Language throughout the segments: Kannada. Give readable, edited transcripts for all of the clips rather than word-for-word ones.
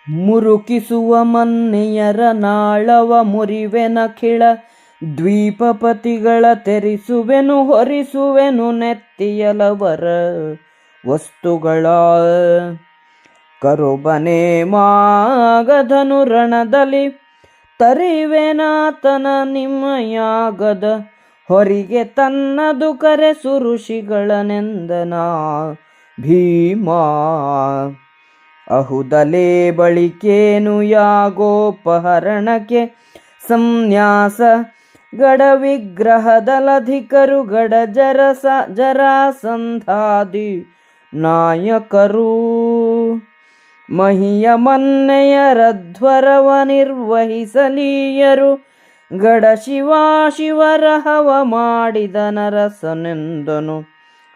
ಮುರುಕಿಸುವ ಮನ್ನೆಯರ ನಾಳವ ಮುರಿವೆನ ಖಿಳ ದ್ವೀಪಪತಿಗಳ ತೆರಿಸುವೆನು ಹೊರಿಸುವೆನು ನೆತ್ತಿಯಲವರ ವಸ್ತುಗಳ ಕರುಬನೆ ಮಾಗಧನು ರಣದಲ್ಲಿ ತರಿವೆನಾತನ ನಿಮ್ಮಯಾಗದ ಹೊರಿಗೆ ತನ್ನದು ಕರೆಸು ಋಷಿಗಳನೆಂದನ ಭೀಮಾ ಅಹುದಲೇ ಬಳಿಕೇನು ಯಾಗೋಪಹರಣಕ್ಕೆ ಸಂನ್ಯಾಸ ಗಡ ವಿಗ್ರಹದಲಧಿಕರು ಗಡ ಜರಾಸಂಧಾದಿ ನಾಯಕರು ಮಹಿಯ ಮನ್ನೆಯರಧ್ವರವ ನಿರ್ವಹಿಸಲೀಯರು ಗಡ ಶಿವರಹವ ಮಾಡಿದ ನರಸನೆಂದನು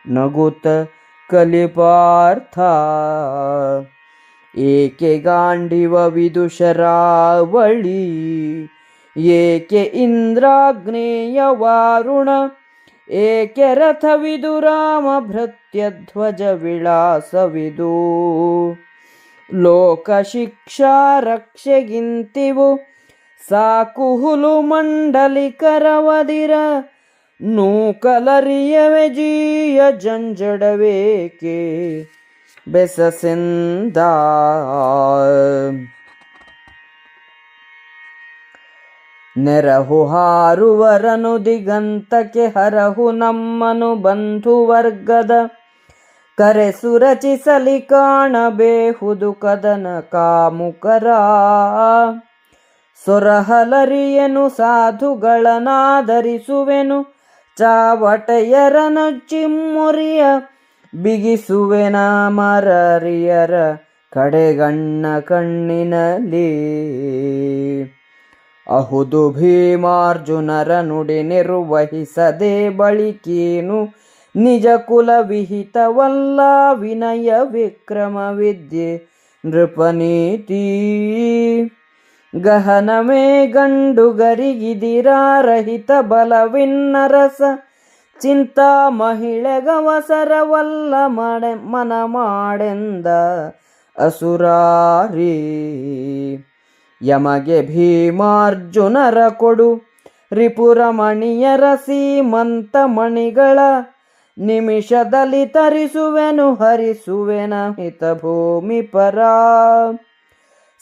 ನಗುತ ಕಲಿಪಾರ್ಥ ಏಕೆ ಗಾಂಡಿವ ವಿದುಷರಾವಳಿ ಏಕೆ ಇಂದ್ರಾಗ್ನೇಯ ವಾರುಣ ಏಕೆ ರಥವಿದು ರಾಮ ಭೃತ್ಯಧ್ವಜ ವಿಳಾಸವಿದು ಲೋಕ ಶಿಕ್ಷಾ ರಕ್ಷೆಗಿಂತಿವು ಸಾಕು ಹುಲು ಮಂಡಲಿಕರವದಿರ ನೂಕಲರಿಯವೆ ಜೀಯ ಜಂಜಡವೇಕೆ ಬೆಸಸೆಂದ ನೆರಹು ಹಾರುವರನು ದಿಗಂತಕ್ಕೆ ಹರಹು ನಮ್ಮನು ಬಂಧುವರ್ಗದ ಕರೆಸು ರಚಿಸಲಿ ಕಾಣಬೇಹುದು ಕದನ ಕಾಮುಕರ ಸೊರಹಲರಿಯನು ಸಾಧುಗಳನಾದರಿಸುವೆನು ಚಾವಟೆಯರನ ಚಿಮ್ಮುರಿಯ ಬಿಗಿಸುವೆನ ಮರರಿಯರ ಕಡೆಗಣ್ಣ ಕಣ್ಣಿನಲ್ಲಿ ಅಹುದು ಭೀಮಾರ್ಜುನರ ನುಡಿ ನಿರ್ವಹಿಸದೆ ಬಳಿಕೇನು ನಿಜ ಕುಲ ವಿಹಿತವಲ್ಲ ವಿನಯ ವಿಕ್ರಮ ವಿದ್ಯೆ ನೃಪನೀತಿ ಗಹನಮೇ ಗಂಡುಗರಿಗಿದಿರಾರಹಿತ ಬಲವಿನ್ನರಸ ಚಿಂತಾ ಮಹಿಳೆಗವಸರವಲ್ಲ ಮನ ಮಾಡೆಂದ ಅಸುರಾರಿ ಯಮಗೆ ಭೀಮಾರ್ಜುನರ ಕೊಡು ರಿಪುರಮಣಿಯರ ಸೀಮಂತ ಮಣಿಗಳ ನಿಮಿಷದಲ್ಲಿ ತರಿಸುವೆನು ಹರಿಸುವೆನ ಹಿತ ಭೂಮಿ ಪರ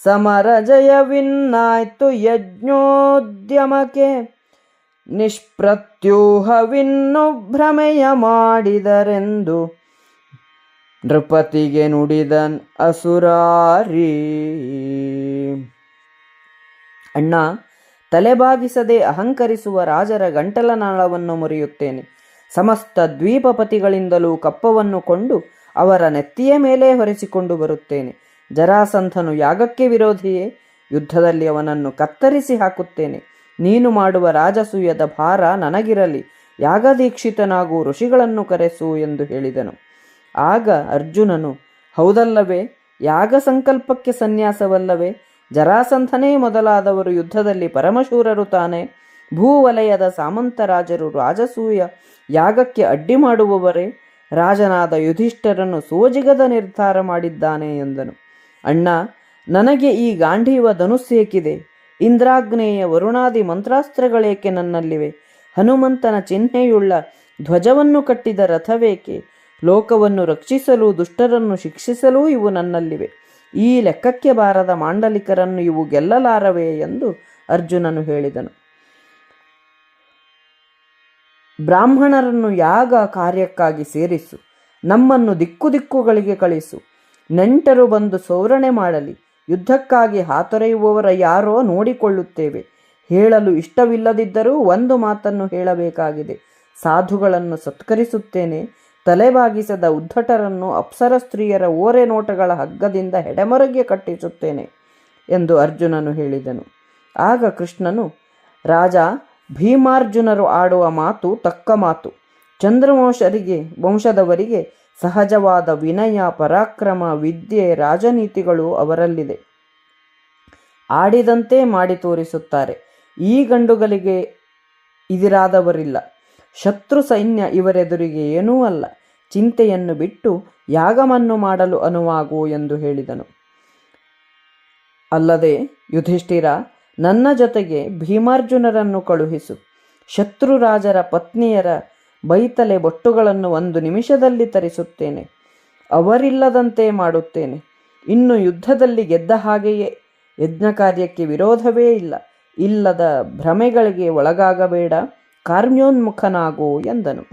ಸಮರ ಜಯವಿನ್ನಾಯ್ತು ಯಜ್ಞೋದ್ಯಮಕ್ಕೆ ನಿಷ್ಪ್ರತ್ಯೂಹವಿನ್ನು ಭ್ರಮೆಯ ಮಾಡಿದರೆಂದು ನೃಪತಿಗೆ ನುಡಿದನ್ ಅಸುರಾರಿ. ಅಣ್ಣ, ತಲೆಬಾಗಿಸದೆ ಅಹಂಕರಿಸುವ ರಾಜರ ಗಂಟಲನಾಳವನ್ನು ಮುರಿಯುತ್ತೇನೆ. ಸಮಸ್ತ ದ್ವೀಪಪತಿಗಳಿಂದಲೂ ಕಪ್ಪವನ್ನು ಕೊಂಡು ಅವರ ನೆತ್ತಿಯ ಮೇಲೆ ಹೊರಿಸಿಕೊಂಡು ಬರುತ್ತೇನೆ. ಜರಾಸಂಧನು ಯಾಗಕ್ಕೆ ವಿರೋಧಿಯೇ, ಯುದ್ಧದಲ್ಲಿ ಅವನನ್ನು ಕತ್ತರಿಸಿ ಹಾಕುತ್ತೇನೆ. ನೀನು ಮಾಡುವ ರಾಜಸೂಯದ ಭಾರ ನನಗಿರಲಿ, ಯಾಗದೀಕ್ಷಿತನಾಗೂ ಋಷಿಗಳನ್ನು ಕರೆಸು ಎಂದು ಹೇಳಿದನು. ಆಗ ಅರ್ಜುನನು, ಹೌದಲ್ಲವೇ, ಯಾಗ ಸಂಕಲ್ಪಕ್ಕೆ ಸನ್ಯಾಸವಲ್ಲವೇ? ಜರಾಸಂಧನೇ ಮೊದಲಾದವರು ಯುದ್ಧದಲ್ಲಿ ಪರಮಶೂರರು ತಾನೆ. ಭೂವಲಯದ ಸಾಮಂತರಾಜರು ರಾಜಸೂಯ ಯಾಗಕ್ಕೆ ಅಡ್ಡಿ ಮಾಡುವವರೇ? ರಾಜನಾದ ಯುಧಿಷ್ಠರನು ಸೋಜಿಗದ ನಿರ್ಧಾರ ಮಾಡಿದ್ದಾನೆ ಎಂದನು. ಅಣ್ಣ, ನನಗೆ ಈ ಗಾಂಧೀವ ಧನುಸ್ಸೇಕಿದೆ? ಇಂದ್ರಾಗ್ನೇಯ ವರುಣಾದಿ ಮಂತ್ರಾಸ್ತ್ರಗಳೇಕೆ ನನ್ನಲ್ಲಿವೆ? ಹನುಮಂತನ ಚಿಹ್ನೆಯುಳ್ಳ ಧ್ವಜವನ್ನು ಕಟ್ಟಿದ ರಥವೇಕೆ? ಲೋಕವನ್ನು ರಕ್ಷಿಸಲು ದುಷ್ಟರನ್ನು ಶಿಕ್ಷಿಸಲೂ ಇವು ನನ್ನಲ್ಲಿವೆ. ಈ ಲೆಕ್ಕಕ್ಕೆ ಬಾರದ ಮಾಂಡಲಿಕರನ್ನು ಇವು ಗೆಲ್ಲಲಾರವೇ ಎಂದು ಅರ್ಜುನನು ಹೇಳಿದನು. ಬ್ರಾಹ್ಮಣರನ್ನು ಯಾಗ ಕಾರ್ಯಕ್ಕಾಗಿ ಸೇರಿಸು, ನಮ್ಮನ್ನು ದಿಕ್ಕುದಿಕ್ಕುಗಳಿಗೆ ಕಳಿಸು. ನೆಂಟರು ಬಂದು ಸೌರಣೆ ಮಾಡಲಿ. ಯುದ್ಧಕ್ಕಾಗಿ ಹಾತೊರೆಯುವವರ ಯಾರೋ ನೋಡಿಕೊಳ್ಳುತ್ತೇವೆ. ಹೇಳಲು ಇಷ್ಟವಿಲ್ಲದಿದ್ದರೂ ಒಂದು ಮಾತನ್ನು ಹೇಳಬೇಕಾಗಿದೆ. ಸಾಧುಗಳನ್ನು ಸತ್ಕರಿಸುತ್ತೇನೆ. ತಲೆಬಾಗಿಸದ ಉದ್ಧಟರನ್ನು ಅಪ್ಸರ ಸ್ತ್ರೀಯರ ಓರೆ ನೋಟಗಳ ಹಗ್ಗದಿಂದ ಹೆಡೆಮೊರಗೆ ಕಟ್ಟಿಸುತ್ತೇನೆ ಎಂದು ಅರ್ಜುನನು ಹೇಳಿದನು. ಆಗ ಕೃಷ್ಣನು, ರಾಜ, ಭೀಮಾರ್ಜುನರು ಆಡುವ ಮಾತು ತಕ್ಕ ಮಾತು. ವಂಶದವರಿಗೆ ಸಹಜವಾದ ವಿನಯ, ಪರಾಕ್ರಮ, ವಿದ್ಯೆ, ರಾಜನೀತಿಗಳು ಅವರಲ್ಲಿದೆ. ಆಡಿದಂತೆ ಮಾಡಿ ತೋರಿಸುತ್ತಾರೆ. ಈ ಗಂಡುಗಳಿಗೆ ಇದಿರಾದವರಿಲ್ಲ. ಶತ್ರು ಸೈನ್ಯ ಇವರೆದುರಿಗೆ ಏನೂ ಅಲ್ಲ. ಚಿಂತೆಯನ್ನು ಬಿಟ್ಟು ಯಾಗವನ್ನು ಮಾಡಲು ಅನುವಾಗು ಎಂದು ಹೇಳಿದನು. ಅಲ್ಲದೆ ಯುಧಿಷ್ಠಿರ, ನನ್ನ ಜೊತೆಗೆ ಭೀಮಾರ್ಜುನರನ್ನು ಕಳುಹಿಸು. ಶತ್ರುರಾಜರ ಪತ್ನಿಯರ ಬೈತಲೆ ಬೊಟ್ಟುಗಳನ್ನು 1 ನಿಮಿಷದಲ್ಲಿ ತರಿಸುತ್ತೇನೆ. ಅವರಿಲ್ಲದಂತೆ ಮಾಡುತ್ತೇನೆ. ಇನ್ನು ಯುದ್ಧದಲ್ಲಿ ಗೆದ್ದ ಹಾಗೆಯೇ. ಯಜ್ಞ ಕಾರ್ಯಕ್ಕೆ ವಿರೋಧವೇ ಇಲ್ಲ. ಇಲ್ಲದ ಭ್ರಮೆಗಳಿಗೆ ಒಳಗಾಗಬೇಡ, ಕಾರ್ಯೋನ್ಮುಖನಾಗು ಎಂದನು.